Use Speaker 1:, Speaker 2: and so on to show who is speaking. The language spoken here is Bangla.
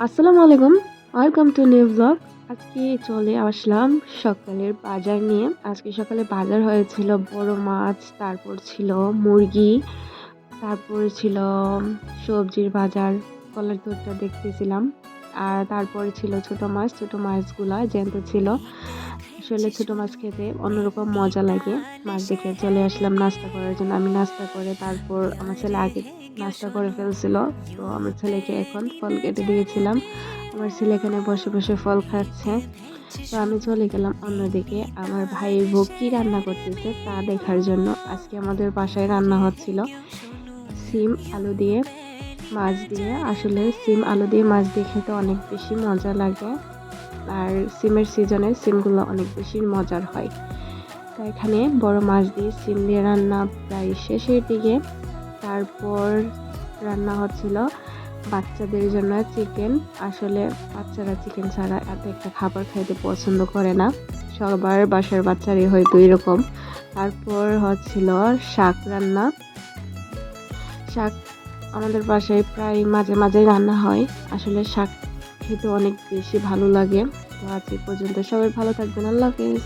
Speaker 1: আসসালামু আলাইকুম। Welcome to new blog. আজকে চলে আসলাম সকালের বাজার নিয়ে। আজকে সকালে বাজার হয়েছিল বড় মাছ, তারপর ছিল মুরগি, তারপরে ছিল সবজির বাজার, কলার ভর্তা দেখতেছিলাম। আর তারপরে ছিল ছোট মাছ, ছোট মাছগুলা জ্যান্ত ছিল। আসলে ছোট মাছ খেতে অন্যরকম মজা লাগে। মাছ দেখে চলে আসলাম নাস্তা করার জন্য। আমি নাস্তা করে তারপর আমার ছেলে আগে নাস্তা করে ফেলছিল। তো আমার ছেলেকে এখন ফল কেটে দিয়েছিলাম। আমার ছেলে এখানে বসে বসে ফল খাচ্ছে। তো আমি চলে গেলাম অন্যদিকে আমার ভাইয়ের বউ কি রান্না করতেছে তা দেখার জন্য। আজকে আমাদের বাসায় রান্না হচ্ছিল সিম আলু দিয়ে মাছ দিয়ে। আসলে সিম আলু দিয়ে মাছ দিয়ে খেতে অনেক বেশি মজা লাগে। আর সিমের সিজনে সিমগুলো অনেক বেশি মজার হয়। তো এখানে বড় মাছ দিয়ে সিম দিয়ে রান্না প্রায় শেষের দিকে। তারপর রান্না হচ্ছিল বাচ্চাদের জন্য চিকেন। আসলে বাচ্চারা চিকেন ছাড়া এত একটা খাবার খাইতে পছন্দ করে না, সবার বাসার বাচ্চারই হয়তো এরকম। তারপর হচ্ছিল শাক রান্না। শাক আমাদের বাসায় প্রায় মাঝে মাঝে রান্না হয়। আসলে শাক খেতে অনেক বেশি ভালো লাগে। তো আজ এই পর্যন্ত, সবাই ভালো থাকবেন, আল্লাহ হাফেজ।